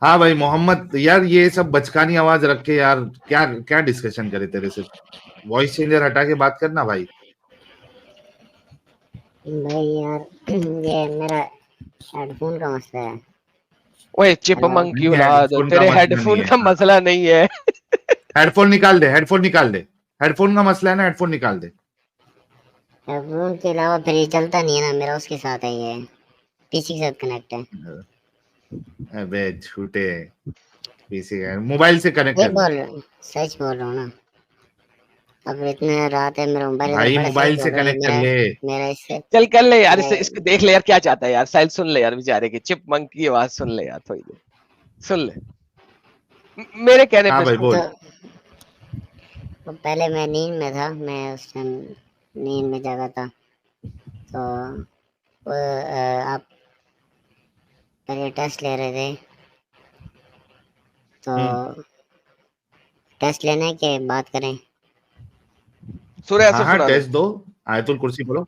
ہاں بھائی محمد یار یہ سب بچکانی آواز رکھ کے یار کیا کیا ڈسکشن کرے تیرے سے, وائس چینجر ہٹا کے بات کرنا بھائی. بھائی یار یہ میرا ہیڈ فون کا مسئلہ ہے. اوے چپ منگ کی نہیں ہیڈ اولاد, فون کا تیرے ہیڈ مسئلہ فون نہیں ہے. کا مسئلہ نہیں ہے. ہیڈ فون نکال دے, ہیڈ فون نکال دے, ہیڈ فون کا مسئلہ ہے نا, ہیڈ فون نکال دے. ہیڈ فون کے علاوہ پھر یہ چلتا نہیں ہے نا, میرا اس کے ساتھ ہے, یہ پی سی کے ساتھ کنیکٹ ہے. ابے جھوٹے پی سی موبائل سے کنیکٹ یہ کر لے بول رہا ہوں, سچ بول رہا ہوں نا. اب اتنے رات ہے, میرا موبائل ادھر بھائی, پڑا, سچ موبائل سے بول رہا ہوں. کنیکٹ کر لے. میرا اس سے چل کر لے یار, اس کو دیکھ لے یار کیا چاہتا ہے یار. سائل سن لے یار بیچارے کی چپ منگ کی آواز سن لے یار, تھوڑی دیر سن لے میرے کہنے ہاں پہ. بھائی بول. تو پہلے میں نیند میں تھا, میں اس ٹائم نیند میں جاگا تھا. تو آپ پہلے ٹیسٹ لے رہے تھے, تو ٹیسٹ لینے کے بات کریں. سورہ ہاں اثر ہاں سنا دے, ٹیسٹ دو, آیت الکرسی پڑھو.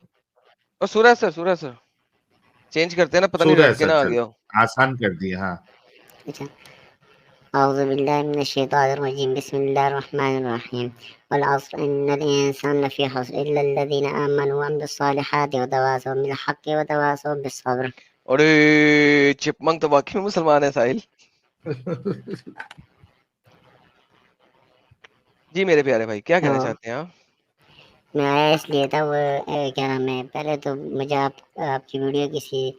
اور سورہ اثر چینج کرتے ہیں نا, پتہ نہیں سورہ رٹ کے سر نہ آ چل گیا ہو. آسان کر دیا. ہاں اچھا, اعوذ باللہ من الشیطان الرجیم, بسم اللہ الرحمن الرحیم. والعصر ان الانسان لفی خسر الا الذین آمنوا وعملوا الصالحات وتواصوا بالحق وتواصوا بالصبر. ارے چپ منگ تو واقعی مسلمان ہے ساحل. جی میرے پیارے بھائی, کیا کہنا چاہتے ہیں آپ؟ میں آیا اس لیے تھا, وہ کیا نام ہے, پہلے تو مجھے آپ کی ویڈیو کسی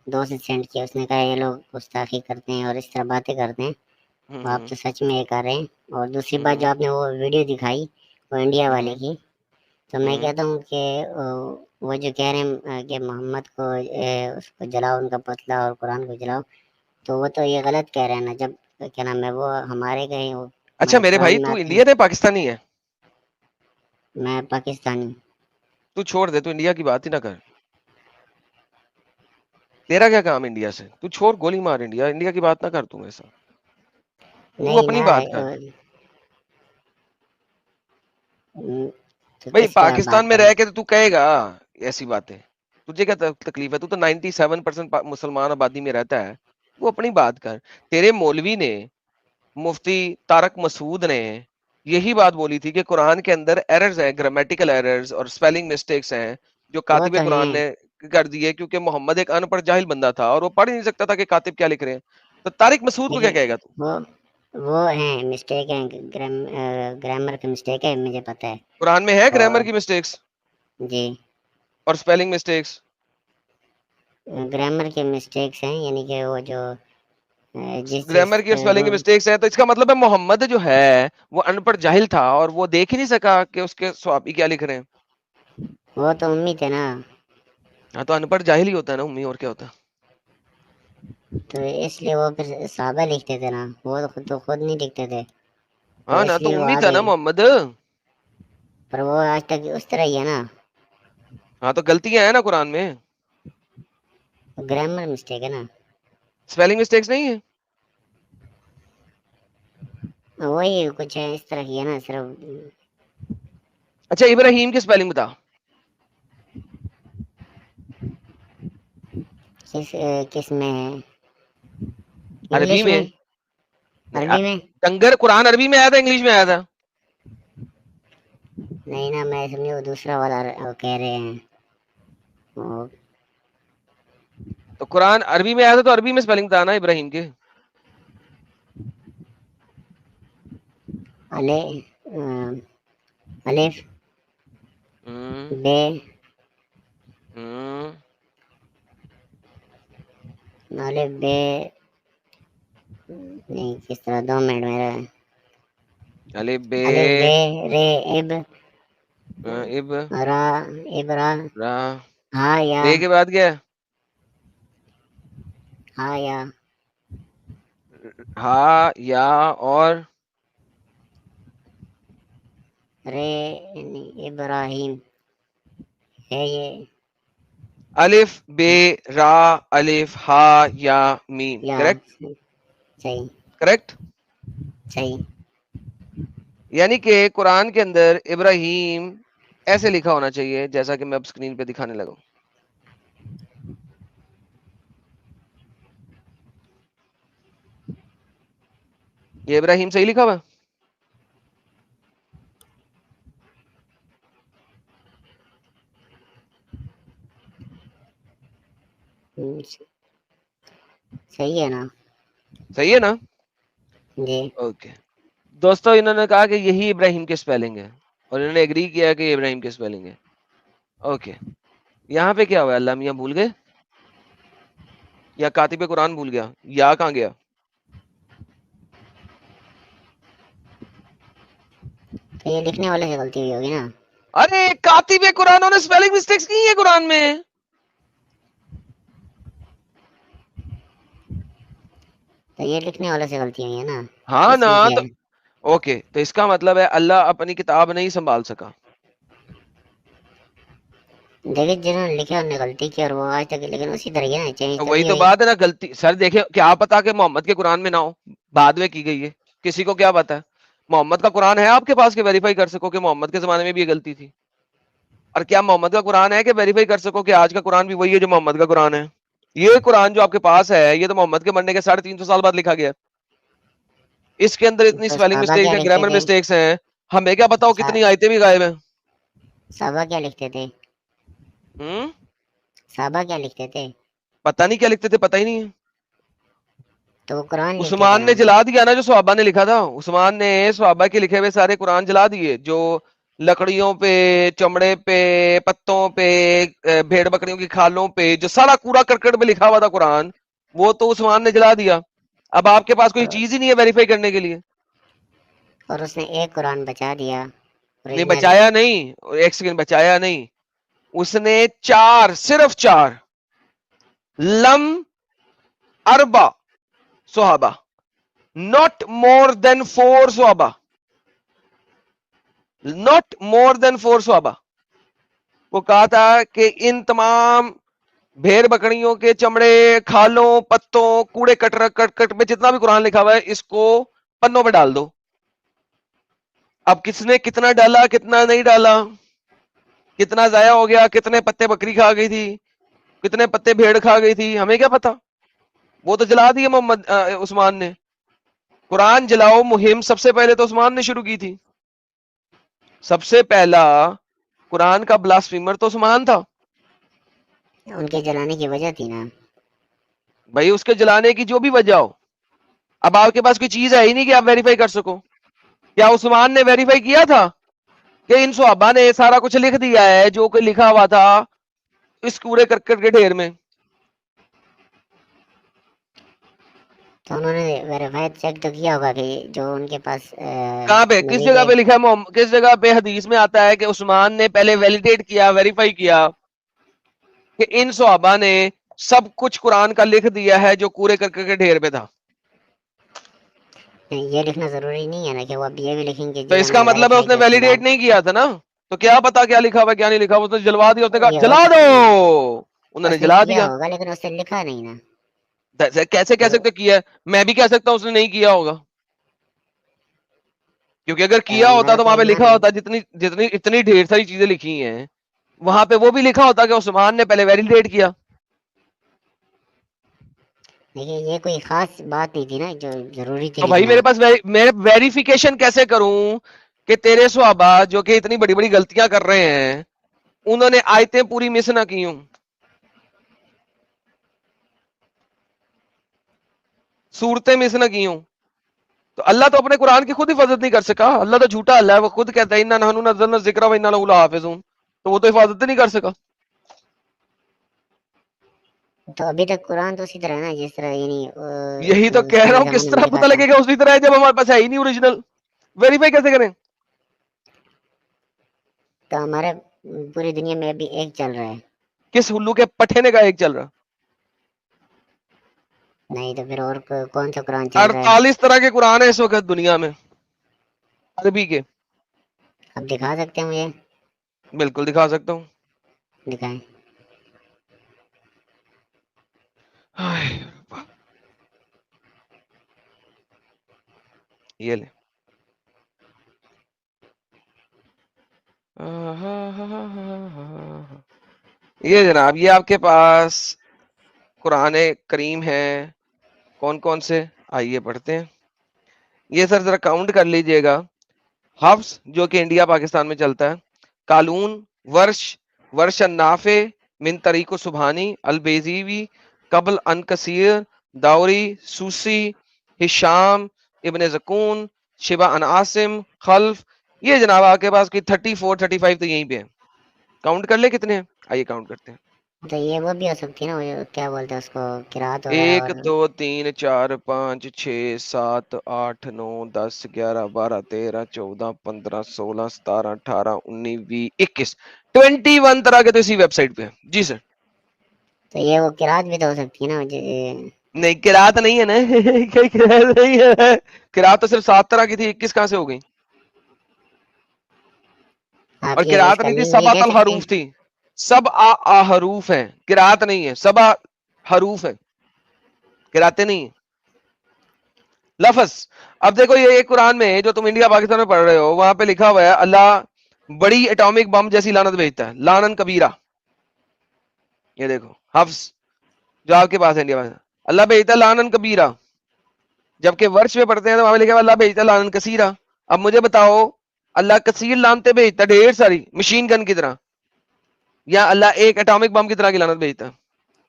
دوست نے سینڈ کیا, اس نے کہا یہ لوگ گستاخی کرتے ہیں اور اس طرح باتیں کرتے ہیں, آپ تو سچ میں یہ کر رہے ہیں. اور دوسری بات جو آپ نے وہ ویڈیو دکھائی وہ انڈیا والے کی, تو میں کہتا ہوں کہ وہ جو کہہ رہے ہیں کہ محمد کو اس کو جلاؤ, ان کا پتلا, اور قرآن کو جلاؤ, تو وہ تو یہ غلط کہہ رہے ہیں نا. جب کیا نام ہے وہ ہمارے گئے, اچھا ہمارے میرے قرآن بھائی, میں تو آتے ہیں. انڈین ہے پاکستانی ہے؟ میں پاکستانی. تو چھوڑ دے, تو انڈیا کی بات ہی نہ کر. تیرا کیا کام انڈیا سے, تو چھوڑ گولی مار, انڈیا کی بات نہ کر. تم ایسا تو نہیں اپنی نا, بات کر تو بھائی. کس کی پاکستان بات میں کریں. رہ کے تو کہے گا ایسی باتیں, تجھے کیا تکلیف ہے؟ تو 97% مسلمان آبادی میں رہتا ہے, وہ اپنی بات کر. تیرے مولوی نے, مفتی طارق مسعود نے یہی بات بولی تھی کہ قرآن کے اندر ایررز ہیں, گرامیٹیکل ایررز اور سپیلنگ مسٹیکس ہیں جو وہ کاتب تو قرآن ہیں, نے کر دیے, کیونکہ محمد ایک ان پڑھ جاہل بندہ تھا اور وہ پڑھ ہی نہیں سکتا تھا کہ کاتب کیا لکھ رہے ہیں. تو طارق مسعود کو کیا کہے گا تو؟ وہ ہیں مسٹیک ہیں, گرامر کا مسٹیک ہے, مجھے پتہ ہے. قرآن میں ہے گرامر اور کی مسٹیکس جی, اور سپیلنگ مسٹیکس؟ گرامر کے مسٹیکس ہیں, یعنی کہ وہ جو جس گرامر کی اور سپیلنگ کی مسٹیکس ہیں, تو اس کا مطلب ہے محمد جو ہے وہ ان پڑھ جاہل تھا اور وہ دیکھ ہی نہیں سکا کہ اس کے صحابی کیا لکھ رہے ہیں. وہ تو امید ہے نا. ہاں تو ان پڑھ جاہل ہی ہوتا ہے نا امی, اور کیا ہوتا ہے. تو اس لیے وہ پھر صحابہ لکھتے تھے نا, وہ تو خود نہیں لکھتے تھے, تو ہاں نا, اس تو لیے وہ امی آ تھا نا گئی. محمد. پر وہ آج تک اس طرح ہی ہے نا. ہاں تو غلطیاں ہیں نا قرآن میں, گرامر مسٹیک ہے نا. سپیلنگ مسٹیکس نہیں ہے. وہی کچھ ہے اس طرح کی ہے نا صرف. اچھا ابراہیم کی سپیلنگ بتا. کس میں ہے؟ عربی انگلش میں. عربی میں ڈنگر, قرآن عربی میں آیا تھا انگلش میں آیا تھا؟ نہیں نا, میں سمجھی وہ دوسرا والا کہہ رہے ہیں. تو قرآن عربی میں آیا تھا, تو عربی میں سپیلنگ بتا نا ابراہیم کے. الف بے الف بے, نہیں کس طرح, 2 منٹ میرا. الف بے الف بے رے اب اب را ابرا را, ہا یا بے کے بعد کیا ہے؟ ہا یا ہاں یا اور رے ابراہیم ہے یہ. الف بے را الف ہا یا میم. یا کریکٹ صحیح کریکٹ. صحیح. یعنی کہ قرآن کے اندر ابراہیم ایسے لکھا ہونا چاہیے جیسا کہ میں اب اسکرین پہ دکھانے لگا. یہ ابراہیم صحیح لکھا ہوا ہے؟ صحیح ہے نا؟ صحیح ہے نا؟ جی اوکے دوستو، انہوں نے کہا کہ یہی ابراہیم کے سپیلنگ ہے اور انہوں نے ایگری کیا کہ یہ ابراہیم کے سپیلنگ ہے. اوکے یہاں پہ کیا ہوا ہے؟ اللہ میاں بھول گئے یا کاتب قرآن بھول گیا یا کہاں گیا؟ تو یہ لکھنے والے سے غلطی ہوئی ہوگی نا. ارے کاتب قرآن نے سپیلنگ مسٹیکس کی ہے قرآن میں. تو یہ لکھنے والے سے غلطی ہوئی ہے نا. ہاں اس نا. میں کیا تو ہے؟ اوکے تو اس کا مطلب ہے اللہ اپنی کتاب نہیں سنبھال سکا. دیکھیں جنہوں نے لکھا انہوں نے غلطی کی اور وہ آج تک لیکن اسی طرح ہے نا، چینج تو وہی نہیں تو ہوئی. بات ہے نا. غلطی سر دیکھیں کیا پتا کہ محمد کے قرآن میں نہ ہو، بعد میں کی گئی ہے، کسی کو کیا پتا ہے؟ محمد کا قرآن ہے آپ کے پاس کہ ویریفائی کر سکو کہ محمد کے زمانے میں بھی یہ غلطی تھی؟ اور کیا محمد کا قرآن ہے کہ ویریفائی کر سکو کہ آج کا قرآن بھی وہی ہے جو محمد کا قرآن ہے؟ یہ قرآن جو آپ کے پاس ہے یہ تو محمد کے مرنے کے 350 سال بعد لکھا گیا. اس کے اندر اتنی تو سپیلنگ صحابہ مسٹیکس کیا ہیں، لکھتے گرامر تھے؟ مسٹیکس ہیں، ہمیں کیا بتاؤ کتنی آیتیں بھی غائب ہیں. صحابہ کیا لکھتے تھے؟ ہم صحابہ کیا لکھتے تھے؟ پتہ نہیں کیا لکھتے تھے، پتہ ہی نہیں ہے. تو وہ قرآن لکھتے تھے عثمان نے نا. جلا دیا نا جو صحابہ نے لکھا تھا. عثمان نے صحابہ کے لکھے ہوئے سارے قرآن جلا دیے، جو لکڑیوں پہ، چمڑے پہ، پتوں پہ، بھیڑ بکریوں کی کھالوں پہ جو سارا کوڑا کرکٹ میں لکھا ہوا تھا قرآن، وہ تو عثمان نے جلا دیا. اب آپ کے پاس کوئی چیز ہی نہیں ہے ویریفائی کرنے کے لیے. اور اس نے ایک قرآن بچا دیا نہیں اوریجنل. بچایا نہیں، ایک سیکنڈ، بچایا نہیں. اس نے 4 صرف 4 لم اربع صحابہ، not more than 4 صحابہ، not more than 4 صحابہ. وہ کہا تھا کہ ان تمام بھیڑ بکریوں کے چمڑے، کھالوں، پتوں، کوڑے کٹ میں جتنا بھی قرآن لکھا ہوا ہے اس کو پنوں پہ ڈال دو. اب کس نے کتنا ڈالا کتنا نہیں ڈالا، کتنا ضائع ہو گیا، کتنے پتے بکری کھا گئی تھی، کتنے پتے بھیڑ کھا گئی تھی، ہمیں کیا پتا. وہ تو جلا دیے عثمان نے. قرآن جلاؤ مہم سب سے پہلے تو عثمان نے شروع کی تھی. سب سے پہلا قرآن کا بلاسفیمر تو عثمان تھا. ان کے جلانے کی وجہ تھی نا. بھائی اس کے جلانے کی جو بھی وجہ ہو، اب آپ کے پاس کوئی چیز ہے ہی نہیں کہ آپ ویریفائی کر سکو. کیا عثمان نے ویریفائی کیا تھا کہ ان صحابہ نے سارا کچھ لکھ دیا ہے جو کہ لکھا ہوا تھا اس کوڑے کرکٹ کے ڈھیر میں؟ تو انہوں نے ویریفائی چیک تو کیا ہوگا کہ جو ان کے پاس کہاں پہ کس جگہ پہ لکھا ہے؟ کس جگہ پہ حدیث میں آتا ہے کہ عثمان نے پہلے ویلیڈیٹ کیا، ویریفائی کیا کہ ان صحابہ نے سب کچھ قرآن کا لکھ دیا ہے جو کوڑے کرکٹ کے ڈھیر پہ تھا؟ یہ لکھنا ضروری نہیں ہے نا کہ وہ اب یہ بھی لکھیں گے تو جی اس ہم کا نے مطلب ہے اس ویریفائی نے کیا اس کے ویلیڈیٹ بعد. نہیں کیا تھا نا. تو کیا پتا کیا لکھا ہوا کیا نہیں لکھا ہوا، اس نے جلوا دیا. اس نے کہا یہ جلا دو، انہوں نے اس نے جلا کیا دیا. ہوگا لیکن اس نے لکھا نہیں نا. کیسے کہہ تو سکتے کیا ہے؟ میں بھی کہہ سکتا ہوں اس نے نہیں کیا ہوگا، کیونکہ اگر کیا ہوتا میرا تو تو وہاں پہ ایمان لکھا ہے. ہوتا اتنی ڈھیر ساری چیزیں لکھی ہیں وہاں پہ وہ بھی لکھا ہوتا کہ عثمان نے پہلے ویلیڈیٹ کیا. دیکھیے یہ کوئی خاص بات نہیں تھی نا جو ضروری تھی تو بھائی لکھنا. میرے پاس میں ویریفیکیشن کیسے کروں کہ تیرے صحابہ جو کہ اتنی بڑی بڑی غلطیاں کر رہے ہیں انہوں نے آیتیں پوری مس نہ کی ہوں، صورتیں مس نہ کی ہوں؟ تو اللہ تو اپنے قرآن کی خود حفاظت نہیں کر سکا. اللہ تو جھوٹا اللہ ہے، وہ خود کہتا ہے اِنَّا نَحْنُ نَزَّلْنَا الذِّكْرَ وَإِنَّا لَهُ لَحَافِظُونَ. تو وہ تو حفاظت نہیں کر سکا. تو ابھی تک قرآن تو اسی طرح ہے نا جس طرح یعنی یہی تو اس کہہ رہا پہلے ہوں، کس زمانے میں طرح لکھا پتہ تھا. لگے گا اسی طرح ہے جب ہمارے پاس ہے ہی نہیں اوریجنل؟ ویریفائی کیسے کریں؟ تو ہمارے پوری دنیا میں ابھی ایک چل رہا ہے. کس ہلو کے پٹھے نے کا ایک چل رہا؟ نہیں تو پھر اور کون سا قرآن چل رہا ہے؟ 48 طرح کے قرآن ہیں اس وقت دنیا میں عربی کے. اب دکھا سکتے ہیں مجھے؟ بالکل دکھا سکتا ہوں. دکھائیں. یہ لے. یہ جناب یہ آپ کے پاس قرآن کریم ہے. کون کون سے؟ آئیے پڑھتے ہیں. یہ سر ذرا کاؤنٹ کر لیجئے گا. حفظ جو کہ انڈیا پاکستان میں چلتا ہے, قالون, ورش النافع من طریق سبحانی, البیزیوی, قبل ان کثیر, داوری, سوسی, ہشام ابن زکون, شبہ ان عاصم, خلف. یہ جناب آپ کے پاس کوئی 34 35 تو یہیں پہ ہے. کاؤنٹ کر لے کتنے ہیں, آئیے کاؤنٹ کرتے ہیں. تو یہ وہ بھی ہو سکتی ہے نا, وہ کیا بولتے ہیں اس کو, قرات وغیرہ. 1 2 3 4 5 6 7 8 9 10 11 12 13 14 15 16 17 18 19 20 21 21 طرح کے تو اسی ویب سائٹ پہ ہیں. جی سر. تو یہ وہ قرات بھی تو ہو سکتی ہے نا. نہیں قرات نہیں ہے نا. قرات نہیں ہے. قرات تو صرف 7 طرح کی تھی, 21 کہاں سے ہو گئی؟ اور آپ یہ اس قرات کا نہیں تھی, لنک بھی سبع دے سکتے الحروف ہیں. تھی. سب حروف ہیں, قرات نہیں ہے, سبع حروف ہیں, قراتیں نہیں ہیں. لفظ. اب دیکھو یہ ایک قرآن میں جو تم انڈیا پاکستان میں پڑھ رہے ہو, وہاں پہ لکھا ہوا ہے اللہ بڑی اٹامک بم جیسی لعنت بھیجتا ہے, لعنن کبیرہ. یہ دیکھو حفظ جو آپ کے پاس ہے انڈیا پاکستان, اللہ بھیجتا ہے لعنن کبیرہ. جبکہ ورش میں پڑھتے ہیں تو وہاں پہ لکھا ہوا اللہ بھیجتا ہے لعنن کثیرہ. اب مجھے بتاؤ اللہ کثیر لعنتیں بھیجتا ہے, ڈھیر ساری مشین گن کی طرح, یا اللہ ایک اٹامک بم کی طرح کی لعنت بھیجتا ہے؟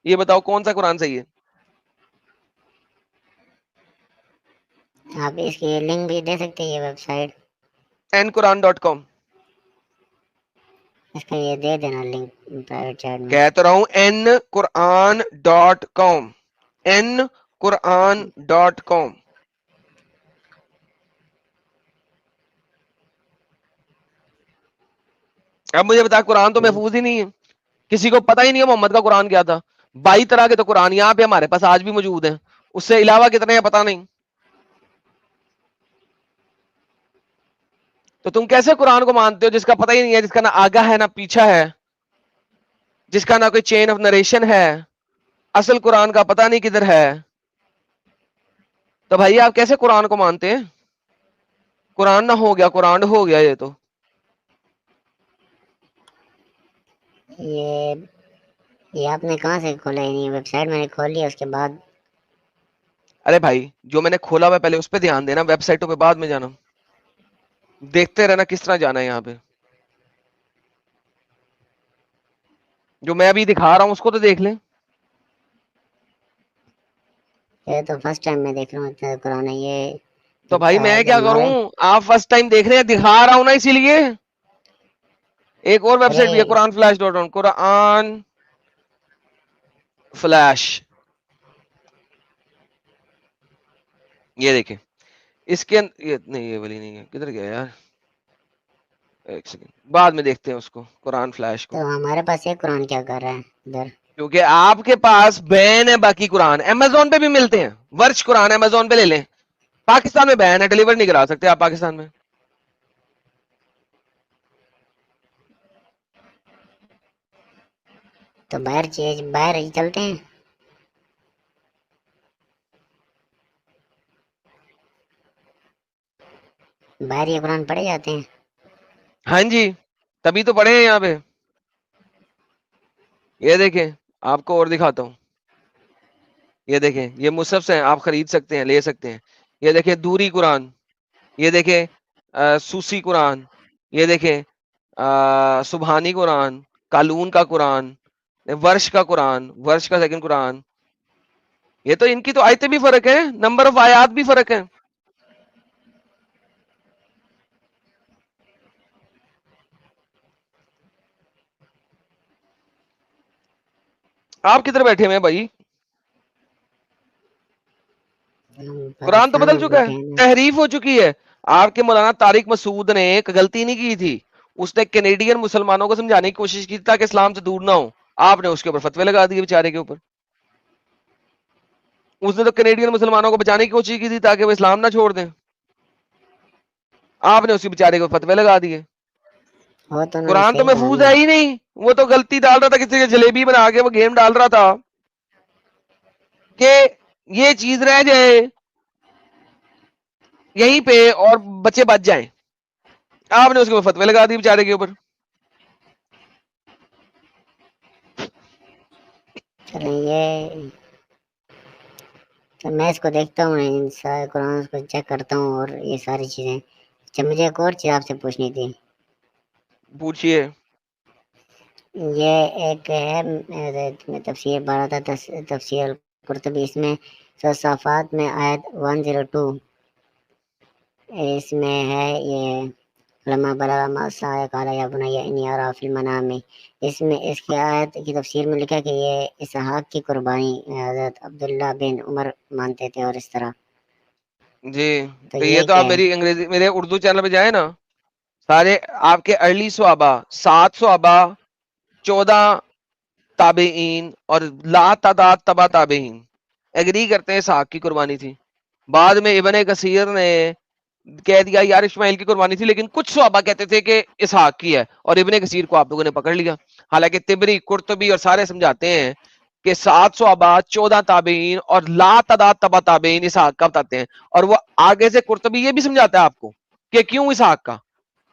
یہ بتاؤ کون سا قرآن صحیح ہے؟ آپ اس کی لنک بھی دے سکتے ہیں, یہ ویب سائٹ nquran.com. اس کا یہ دے دینا لنک پرائیویٹ چیٹ میں. کہہ تو رہا ہوں nquran.com. nquran.com. اب مجھے بتا, قرآن تو محفوظ ہی نہیں ہے, کسی کو پتہ ہی نہیں ہے محمد کا قرآن کیا تھا. 22 طرح کے تو قرآن یہاں پہ ہمارے پاس آج بھی موجود ہیں, اس سے علاوہ کتنے ہیں پتہ نہیں. تو تم کیسے قرآن کو مانتے ہو جس کا پتہ ہی نہیں ہے, جس کا نہ آگا ہے نہ پیچھا ہے, جس کا نہ کوئی چین آف نریشن ہے, اصل قرآن کا پتہ نہیں کدھر ہے. تو بھائی آپ کیسے قرآن کو مانتے ہیں؟ قرآن نہ ہو گیا, قرآن ہو گیا. یہ تو یہ آپ نے کہاں سے کھولا ہے؟ ویب سائٹ میں نے کھول لیا, اس کے بعد ارے بھائی جو میں نے کھولا ہوا پہلے اس پہ دھیان دینا, ویب سائٹوں پہ بعد میں جانا. دیکھتے رہنا کس طرح جانا ہے. یہاں پہ جو میں ابھی دکھا رہا ہوں اس کو تو دیکھ لیں. یہ تو فرسٹ ٹائم میں دیکھ رہا ہوں اتنا قرآن ہے یہ. تو بھائی میں جو کیا ہمارے کروں, آپ فرسٹ ٹائم دیکھ رہے ہیں, دکھا رہا ہوں نا اسی لیے. ایک اور ویب ارے سائٹ بھی ہے قرآن فلیش.com. قرآن فلیش, یہ دیکھیں اس کے نہیں, یہ والی نہیں ہے, کدھر گیا یار, ایک سیکنڈ بعد میں دیکھتے ہیں اس کو. قرآن فلیش کو, تو ہمارے پاس یہ قرآن کیا کر رہا ہے ادھر؟ کیونکہ آپ کے پاس بین ہے باقی قرآن. امیزون پہ بھی ملتے ہیں ورش قرآن, امیزون پہ لے لیں. پاکستان میں بین ہے, ڈیلیور نہیں کرا سکتے آپ پاکستان میں. تو باہر ہی چلتے ہیں. باہر یہ قرآن پڑھے جاتے ہیں. ہاں جی, تبھی تو پڑھے ہیں یہاں پہ. یہ دیکھیں آپ کو اور دکھاتا ہوں. یہ دیکھیں یہ مصحف ہیں, آپ خرید سکتے ہیں, لے سکتے ہیں. یہ دیکھیں دوری قرآن, یہ دیکھیں سوسی قرآن, یہ دیکھیں سبحانی قرآن, قالون کا قرآن, ورش کا قرآن, ورش کا سیکنڈ قرآن. یہ تو ان کی تو آیتیں بھی فرق ہے, نمبر آف آیات بھی فرق ہے. آپ کدھر بیٹھے ہوئے ہیں بھائی؟ قرآن تو پاکستان بدل میں چکا ہے, بیٹھے ہیں نا. تحریف ہو چکی ہے. آپ کے مولانا طارق مسعود نے ایک غلطی نہیں کی تھی, اس نے کینیڈین مسلمانوں کو سمجھانے کی کوشش کی تاکہ اسلام سے دور نہ ہو. آپ نے اس کے اوپر فتوے لگا دیے بیچارے کے اوپر. اس نے تو کینیڈین مسلمانوں کو بچانے کی کوشش کی تھی تاکہ وہ اسلام نہ چھوڑ دیں. آپ نے اسی بیچارے کو فتوے لگا دیے. وہ تو انہوں نے قرآن تو صحیح کہا محفوظ نا. ہے ہی نہیں, وہ تو غلطی ڈال رہا تھا, کسی کے جلیبی بنا کے وہ گیم ڈال رہا تھا کہ یہ چیز رہ جائے یہیں پہ اور بچے بچ جائیں. آپ نے اس کے اوپر فتوے لگا دی بیچارے کے اوپر. چلیں تو میں اس کو دیکھتا ہوں ان سارے قرآن کو چیک کرتا ہوں اور یہ ساری چیزیں. اچھا مجھے ایک اور چیز آپ سے پوچھنی تھی. پوچھیے. یہ ایک ہے میں تفسیر پڑھ رہا تھا تفسیر قرطبی، اس میں صفات میں آیت 102 اس میں ہے یہ لما بلغ معصیہ قال یا بنی انی ارى فی المنام. اس میں اس کی آیت کی تفسیر میں لکھا کہ یہ اسحاق کی قربانی حضرت عبداللہ بن عمر مانتے تھے اور اس طرح. جی تو یہ تو کیا آپ ہے؟ میری انگریزی میرے اردو چینل پہ جائیں نا، سارے آپ کے ارلی صحابہ 7 صحابہ 14 تابعین اور لا تعداد تبع تابعین ایگری کرتے ہیں اسحاق کی قربانی تھی. بعد میں ابن کثیر نے کہہ دیا یار اسماعیل کی قربانی تھی، لیکن کچھ صحابہ کہتے تھے کہ اسحاق کی ہے، اور ابن کثیر کو آپ لوگوں نے پکڑ لیا. حالانکہ طبری قرطبی اور سارے سمجھاتے ہیں کہ 7 صحابہ 14 تابعین اور لا تعداد تبع تابعین اسحاق کا بتاتے ہیں. اور وہ آگے سے قرطبی یہ بھی سمجھاتا ہے آپ کو کہ کیوں اسحاق کا،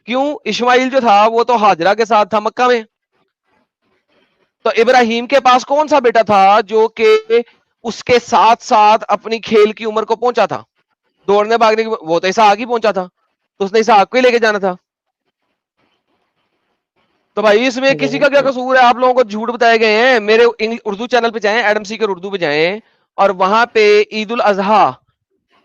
کیوں اسماعیل جو تھا وہ تو ہاجرہ کے ساتھ تھا مکہ میں. تو ابراہیم کے پاس کون سا بیٹا تھا جو کہ اس کے ساتھ ساتھ اپنی کھیل کی عمر کو پہنچا تھا، دوڑنے بھاگنے کی؟ وہ تو اسحاق ہی پہنچا تھا، تو اس نے اسحاق کو ہی لے کے جانا تھا. تو بھائی اس میں کسی کا کیا قصور ہے؟ آپ لوگوں کو جھوٹ بتائے گئے ہیں. میرے اردو چینل پہ جائیں، ایڈم سیکر اردو پہ جائیں، اور وہاں پہ عید الاضحیٰ،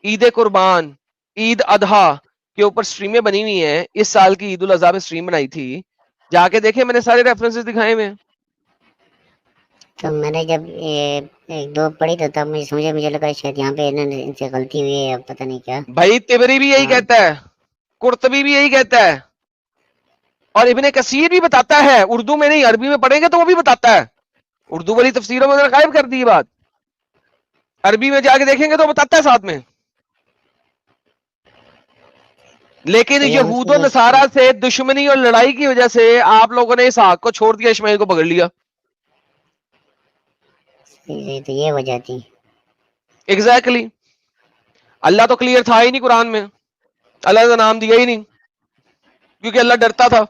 عید قربان، عید اضحیٰ کے اوپر سٹریمیں بنی ہوئی ہیں. اس سال کی عید الاضحیٰ میں سٹریم بنائی تھی، جا کے دیکھیں، میں نے سارے ریفرنسز دکھائے ہوئے ہیں. تو میں نے جب ایک دو پڑھی تو تب مجھے لگا شاید یہاں پہ ان سے غلطی ہوئی ہے، پتہ نہیں کیا. بھائی طبری بھی یہی ہاں. کہتا ہے، قرطبی بھی یہی کہتا ہے، اور ابن کثیر بھی بتاتا ہے. اردو میں نہیں، عربی میں پڑھیں گے تو وہ بھی بتاتا ہے. اردو والی تفسیروں میں غائب کر دی یہ بات، عربی میں جا کے دیکھیں گے تو بتاتا ہے ساتھ میں. لیکن تو یہ یہود و نصارہ سے دشمنی اور لڑائی کی وجہ سے آپ لوگوں نے اسحاق کو چھوڑ دیا، اسماعیل کو پکڑ لیا. تو یہ وجہ تھی. ایگزیکٹلی. اللہ تو کلیئر تھا ہی نہیں قرآن میں، اللہ کا نام دیا ہی نہیں، کیونکہ اللہ ڈرتا تھا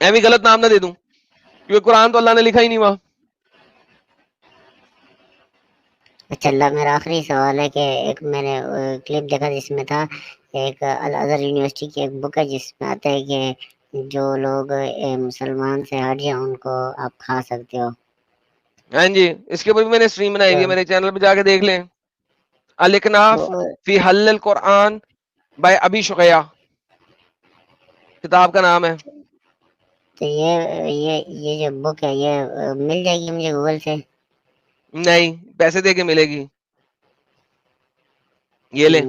ایویں غلط نام نہ دے دوں، کیونکہ قرآن تو اللہ نے لکھا ہی نہیں وہاں. اچھا اللہ، میرا آخری سوال ہے کہ ایک میں نے کلپ دیکھا جس میں تھا ایک الازہر یونیورسٹی کی ایک بک ہے جس میں آتا ہے کہ جو لوگ مسلمان سے ہٹ جائیں ان کو آپ کھا سکتے ہو. ہاں جی، اس کے اوپر بھی میں نے سٹریم بنائی ہوئی ہے، میرے چینل پہ جا کے دیکھ لیں. الاکناف فی حل القرآن بائی ابی شقیہ کتاب کا نام ہے. تو یہ جو بک ہے یہ مل جائے گی مجھے گوگل سے؟ نہیں، پیسے دے کے ملے گی. یہ لے،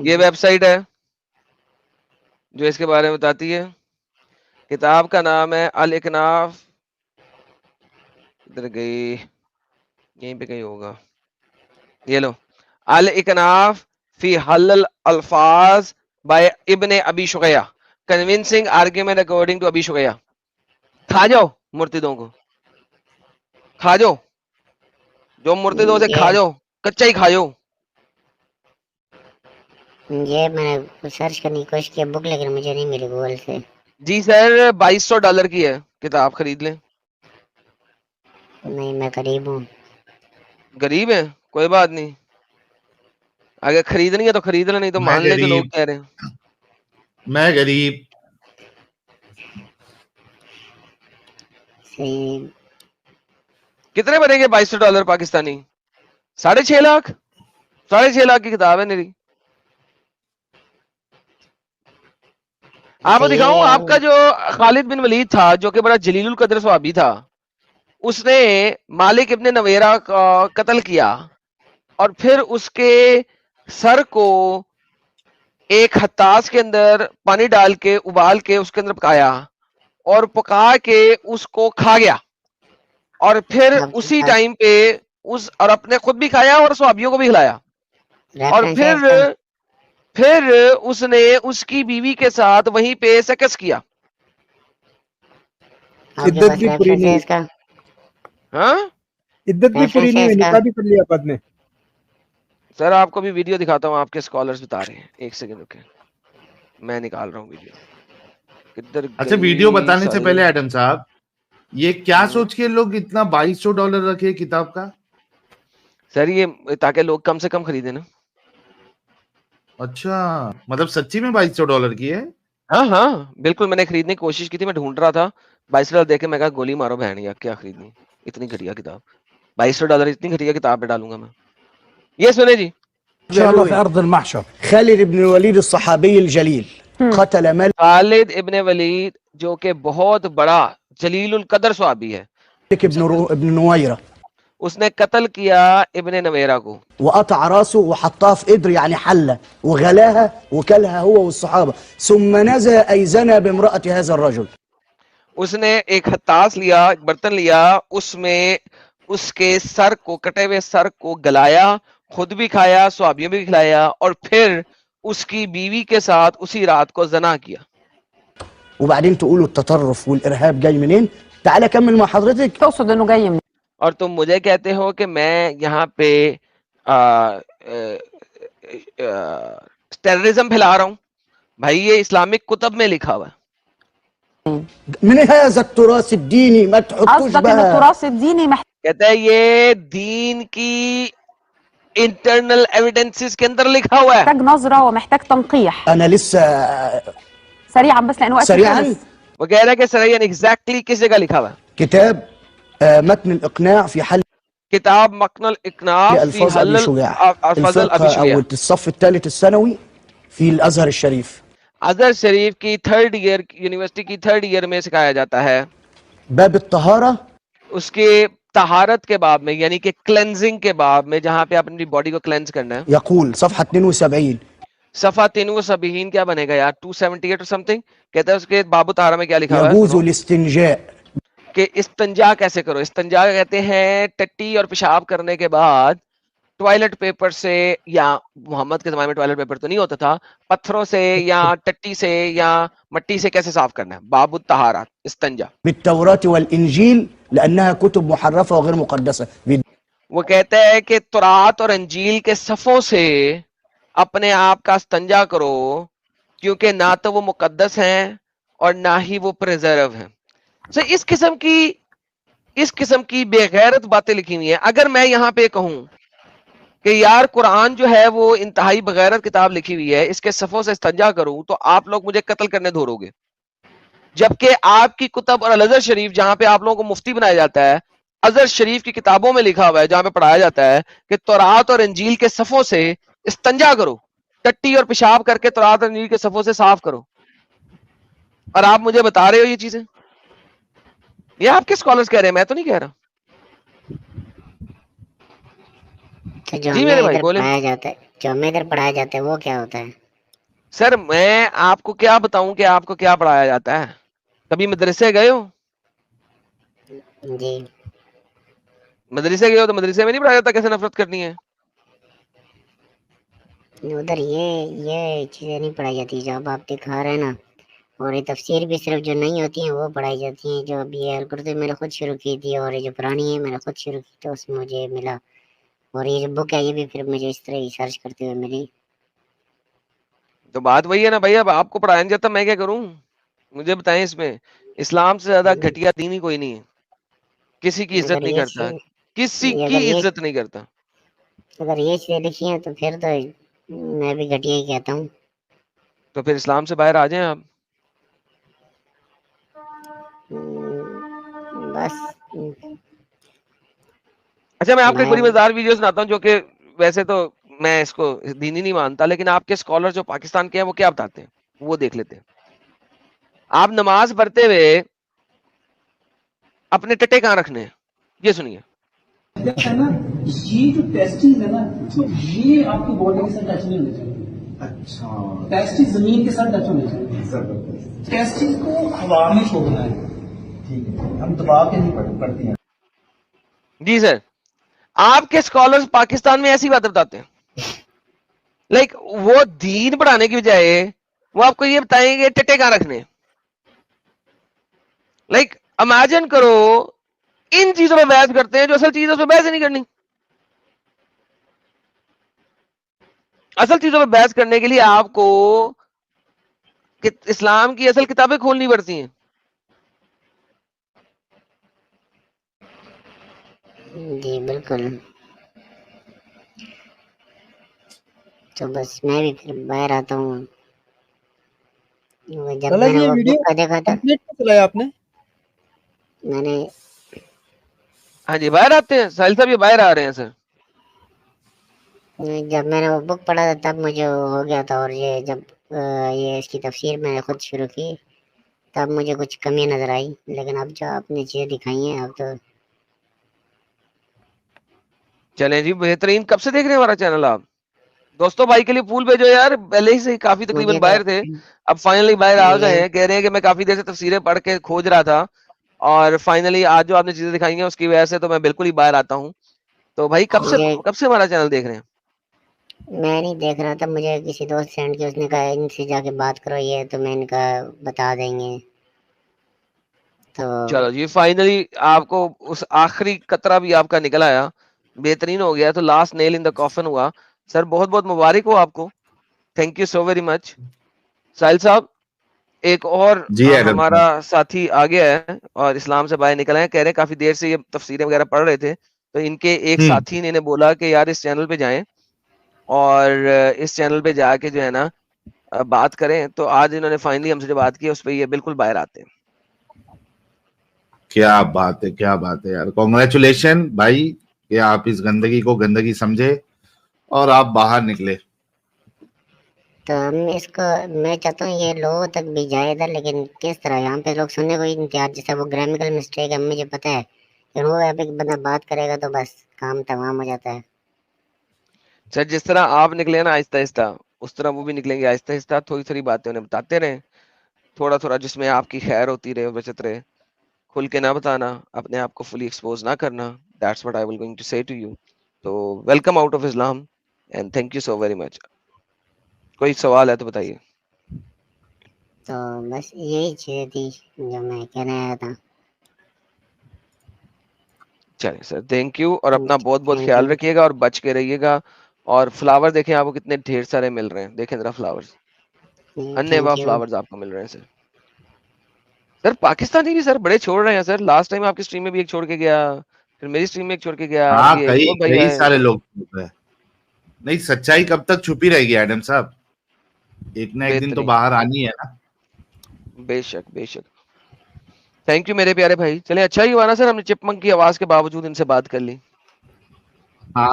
یہ ویب سائٹ ہے جو اس کے بارے میں بتاتی ہے. کتاب کا نام ہے الاکناف، ادھر گئی، یہیں پہ کہیں ہوگا، یہ لو، الاکناف فی حل الالفاظ بائی ابن ابی شقیہ، کنونسنگ آرگیومنٹ اکارڈنگ ٹو ابی شقیہ. کھا جاؤ مرتدوں کو، کھا جاؤ، جو مرتدوں سے کھا جاؤ، کچا ہی کھا جاؤ. یہ میں نے سرچ کرنے کی کوشش کی بک لیکن مجھے نہیں ملی گوگل سے. جی سر، $2200 کی ہے کتاب، خرید لیں. نہیں میں قریب ہوں. غریب ہے کوئی بات نہیں، اگر خریدنی ہے تو خرید لیں، نہیں تو میں مان لیں جو لوگ غریب، کہہ رہے ہیں. میں غریب. صحیح. کتنے بنے گے $2200 پاکستانی؟ 6.5 لاکھ. 6.5 لاکھ کی کتاب ہے میری. آپ کو دکھاؤں، آپ کا جو خالد بن ولید تھا جو کہ بڑا جلیل القدر صحابی تھا، اس نے مالک ابن نویرہ کا قتل کیا اور پھر اس کے سر کو ایک ہتاس کے اندر پانی ڈال کے ابال کے اس کے اندر پکایا اور پکا کے اس کو کھا گیا، اور پھر اسی ٹائم پہ اور اپنے خود بھی کھایا اور صحابیوں کو بھی کھلایا، اور پھر اس نے اس کی بیوی کے ساتھ وہیں پہ سیکس کیا. عدت بھی پوری نہیں ہوئی، ہاں عدت بھی پوری نہیں ہوئی، نکاح بھی کر لیا بعد میں. سر آپ کو بھی ویڈیو دکھاتا ہوں، آپ کے اسکالرز بتا رہے ہیں. ایک سیکنڈ رکیں، میں نکال رہا ہوں ویڈیو. کدھر اچھا ویڈیو گئی بتانے سے ساری؟ پہلے ایڈم صاحب، یہ کیا سوچ کے لوگ اتنا $2200 رکھے کتاب کا؟ سر یہ تاکہ لوگ کم سے کم خریدیں نا. اچھا مطلب سچی میں $2200 کی ہے؟ ہاں ہاں بالکل, میں نے خریدنے کی کوشش کی تھی, میں ڈھونڈ رہا تھا $22 دیکھ کے میں کہا گولی مارو بہن, یا کیا خریدنی اتنی گھٹیا کتاب, $2200 اتنی گھٹیا کتاب پہ ڈالوں گا میں. یہ سنے جی, إن شاء الله في أرض المحشر. خالد بن الوليد الصحابي الجليل قتل ملك خالد ابن ولید جو کہ بہت بڑا جلیل القدر صحابی ہے, ابن نويرة اس نے قتل کیا ابن نویرہ کو, وقطع راسه وحطها في قدر يعني حلة وغلاها وكلها هو والصحابة ثم نزل أي زنى بامرأة هذا الرجل. اس نے ایک ہتاس لیا, ایک برتن لیا, اس میں اس کے سر کو, کٹے ہوئے سر کو گلایا, خود بھی کھایا, صحابیوں بھی کھلایا, اور پھر اس کی بیوی کے ساتھ اسی رات کو زنا کیا. وبعدين تقولوا التطرف والإرهاب جاي منين؟ تعالى كمل مع حضرتك. تقصد انه جاي من اور تم مجھے کہتے ہو کہ میں یہاں پہ ٹیررزم پھیلا رہا ہوں. بھائی یہ اسلامک کتب میں لکھا ہوا ہے. من هذا التراث الديني ما تحطوش قصدك ان بقى. التراث الديني محتاج کہتا ہے یہ دین کی انٹرنل ایویڈنسز کے اندر لکھا ہوا ہے. نظرة ومحتاج تنقيح. أنا لسه سريعا بس لان وقت سريعا وہ کہہ رہا ہے کہ سرائن ایگزیکٹلی کس جگہ لکھا ہوا ہے. كتاب متن الإقناع في حل کتاب مقن الاقناع فی ألفاظ حل أبي شجاع الفاظ ابی الفقه شجاع. أو الصف الثالث الثانوي في الأزهر الشريف. ازہر شریف کی 3rd ایئر یونیورسٹی کی 3rd ایئر میں سکھایا جاتا ہے. باب الطهارة اس کے طہارت کے باب میں, یعنی کہ کلینزنگ کے باب میں, جہاں پہ اپنی باڈی کو کلینز کرنا ہے. يقول صفحة 72 صفحہ 73 کیا بنے گا یار, 278 اور سم تھنگ. کہتا ہے اس کے باب طہارہ میں کیا لکھا ہوا يجوز ہے الاستنجاء کہ استنجا کیسے کرو. استنجا کہتے ہیں ٹٹی اور پیشاب کرنے کے بعد ٹوائلٹ پیپر سے, یا محمد کے زمانے میں ٹوائلٹ پیپر تو نہیں ہوتا تھا, پتھروں سے یا ٹٹی سے یا مٹی سے کیسے صاف کرنا ہے. باب الطہارات استنجا. بالتوراة والإنجيل لأنها كتب محرفة وغير مقدسة. وہ کہتا ہے کہ تورات اور انجیل کے صفوں سے اپنے آپ کا استنجا کرو, کیونکہ نہ تو وہ مقدس ہیں اور نہ ہی وہ پریزرو ہیں. So اس قسم کی بے غیرت باتیں لکھی ہوئی ہیں. اگر میں یہاں پہ کہوں کہ یار قرآن جو ہے وہ انتہائی بغیرت کتاب لکھی ہوئی ہے, اس کے صفوں سے استنجا کروں, تو آپ لوگ مجھے قتل کرنے دھورو گے. جبکہ آپ کی کتب اور الازہر شریف جہاں پہ آپ لوگوں کو مفتی بنایا جاتا ہے, ازہر شریف کی کتابوں میں لکھا ہوا ہے, جہاں پہ پڑھایا جاتا ہے کہ تورات اور انجیل کے صفوں سے استنجا کرو, ٹٹی اور پیشاب کر کے تورات اور انجیل کے صفوں سے صاف کرو, اور آپ مجھے بتا رہے ہو یہ چیزیں. یہ آپ کے اسکالرز کہہ رہے ہیں, میں تو نہیں کہہ رہا. تو جو جی ہمیں میرے بھائی ادھر بولیں. پڑھایا جاتا ہے, جو ہمیں ادھر پڑھایا جاتا ہے وہ کیا ہوتا ہے؟ سر میں آپ کو کیا بتاؤں کہ آپ کو کیا پڑھایا جاتا ہے. کبھی مدرسے گئے ہو؟ جی مدرسے گئے ہو تو مدرسے میں نہیں پڑھایا جاتا کیسے نفرت کرنی ہے. ادھر یہ چیزیں نہیں پڑھائی جاتی جو اب آپ دکھا رہے ہیں نا, اور یہ تفسیر بھی صرف جو نہیں ہوتی ہیں وہ پڑھائی جاتی ہیں. جو ابھی القرطبی میں نے خود شروع کی تھی, اور یہ جو پرانی ہے میں نے خود شروع کی تو اس میں مجھے ملا, اور یہ جو بک ہے یہ بھی پھر مجھے اس طرح ہی سرچ کرتے ہوئے ملی. تو بات وہی ہے نا بھائی, اب آپ کو پڑھایا نہیں جاتا میں کیا کروں. مجھے بتائیں, اس میں اسلام سے زیادہ گھٹیا دین ہی کوئی نہیں ہے. کسی کی عزت اگر نہیں یہ کرتا, چیز کسی اگر کی یہ عزت نہیں کرتا. اگر یہ چیزیں لکھی ہیں تو پھر تو میں بھی گھٹیا ہی کہتا ہوں. تو پھر اسلام سے باہر آ جائیں آپ. بس اچھا میں آپ کو ایک میں بڑی مزدار ویڈیو سناتا ہوں, جو کہ ویسے تو میں اس کو دینی نہیں مانتا, لیکن آپ کے اسکالر جو پاکستان کے ہیں وہ کیا بتاتے ہیں, وہ دیکھ لیتے ہیں. آپ نماز پڑھتے ہوئے اپنے ٹٹے کہاں رکھنے ہیں, یہ سنیے. ہے نا, یہ جو ٹیسٹیز ہے نا, تو یہ آپ کی باڈی کے ساتھ ٹچ نہیں ہونے چاہیے. اچھا, ٹیسٹیز زمین کے ساتھ ٹچ ہونے چاہیے. ٹیسٹیز کو ہوا میں چھوڑنا ہے. ٹھیک ہے, ہم دبا کے نہیں پڑھتے ہیں. جی سر, آپ کے اسکالرز پاکستان میں ایسی باتیں بتاتے ہیں. لائک وہ دین پڑھانے کی بجائے وہ آپ کو یہ بتائیں گے ٹٹے کہاں رکھنے. لائک امیجن کرو, ان چیزوں پہ بحث کرتے ہیں جو اصل چیزوں پہ بحث ہی نہیں کرنی. اصل چیزوں پہ بحث کرنے کے لیے آپ کو اسلام کی اصل کتابیں کھولنی پڑتی ہیں. جی بالکل. تو بس میں بھی پھر باہر آتا ہوں. وہ جب طلحہ میں نے یہ وہ ویڈیو بک کا دیکھا تھا کمپلیٹ کر چلایا آپ نے؟ میں نے ہاں جی باہر آتے ہیں ساحل صاحب, یہ باہر آ رہے ہیں سر. جب میں نے وہ بک پڑھا تھا تب مجھے ہو گیا تھا, اور یہ جب یہ اس کی تفسیر میں نے خود شروع کی تب مجھے کچھ کمی نظر آئی, لیکن اب جو آپ نے چیزیں دکھائی ہیں اب تو چلیں جی بہترین. کب سے دیکھ رہے ہیں ہمارا چینل آپ دوستوں؟ بھائی کے لیے پھول بھیجو یار, پہلے ہی سے کافی تقریباً مجھے تو باہر تھے, اب فائنلی باہر آ گئے یہ ہیں. کہہ رہے ہیں کہ میں کافی دیر سے تفسیریں پڑھ کے کھوج رہا تھا, اور فائنلی آج جو آپ نے چیزیں دکھائی ہیں اس کی وجہ سے تو میں بالکل ہی باہر آتا ہوں. تو بھائی کب سے ہمارا چینل دیکھ رہے ہیں؟ میں نہیں دیکھ رہا تھا, مجھے کسی دوست سینڈ کیا, اس نے کہا ان سے جا کے بات کرو یہ, تو میں نے کہا بتا دیں گے. تو چلو جی فائنلی آپ کو اس آخری قطرہ بھی آپ کا نکل آیا, بہترین ہو گیا. تو لاسٹ نیل ان دا کافن ہوا. سر بہت بہت مبارک ہو آپ کو, thank you so very much. Sahil sahab ایک اور جی ایڈم ہمارا ساتھی آ گیا ہے اور اسلام سے باہر نکل آئے. کہہ رہے کافی دیر سے یہ تفسیریں وغیرہ پڑھ رہے تھے, تو ان کے ایک ساتھی نے انہیں بولا کہ یار اس چینل پہ جائیں اور اس چینل پہ جا کے جو ہے نا بات کریں. تو آج انہوں نے فائنلی ہم سے جو بات کی اس پہ یہ بالکل باہر آتے ہیں. کیا بات ہے, کیا بات ہے یار, کانگریچولیشن بھائی کہ آپ اس گندگی کو گندگی سمجھے اور آپ باہر نکلے. تو ہم اس کو میں چاہتا ہوں یہ لوگوں تک بھی جائے گا, لیکن کس طرح یہاں پہ لوگ سننے کو انتظار, جیسا وہ گرامیکل مسٹیک ہے مجھے پتہ ہے, کہ وہ ایک بندہ بات کرے گا تو بس کام تمام ہو جاتا ہے. سر جس طرح آپ نکلے نا آہستہ آہستہ, اس طرح وہ بھی نکلیں گے آہستہ آہستہ. تھوڑی تھوڑی باتیں انہیں بتاتے رہیں, تھوڑا تھوڑا جس میں آپ کی خیر ہوتی رہے, بچت رہے. کھل کے نہ بتانا, اپنے آپ کو فلی ایکسپوز نہ کرنا. That's what I will going to say to you. تو welcome out of Islam and thank you so very مچ. کوئی سوال ہے تو بتائیے. تو بس یہی چیزیں تھی جو میں کہنے آیا تھا. چلیں سر تھینک یو, اور اپنا بہت بہت تھینک خیال یو. رکھیے گا اور بچ کے رہیے گا. اور فلاور دیکھیں آپ کو کتنے ڈھیر سارے مل رہے ہیں, دیکھیں ذرا فلاورز, انے تھینک واہ یو. فلاورز آپ کو مل رہے ہیں. سر پاکستانی بھی سر بڑے چھوڑ رہے ہیں سر. لاسٹ ٹائم آپ کی اسٹریم میں بھی ایک چھوڑ کے گیا, پھر میری اسٹریم میں ایک چھوڑ کے گیا, اب ہاں یہ ایک کئی اور بھائی کئی آئے. سارے لوگ نہیں, سچائی کب تک چھپی رہے گی ایڈم صاحب, ایک نہ ایک دن تو بہترین, باہر آنی ہے نا. بے شک بے شک. تھینک یو میرے پیارے بھائی. چلیں اچھا ہی ہوا نا سر, ہم نے چپمنک کی آواز کے باوجود ان سے بات کر لی. ہاں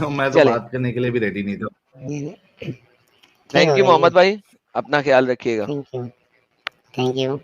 میں تو چلیں بات کرنے کے لیے بھی ریڈی نہیں تھا. ٹھیک تھینک ہو یو گئی. محمد بھائی, اپنا خیال رکھیے گا. Thank you. Thank you.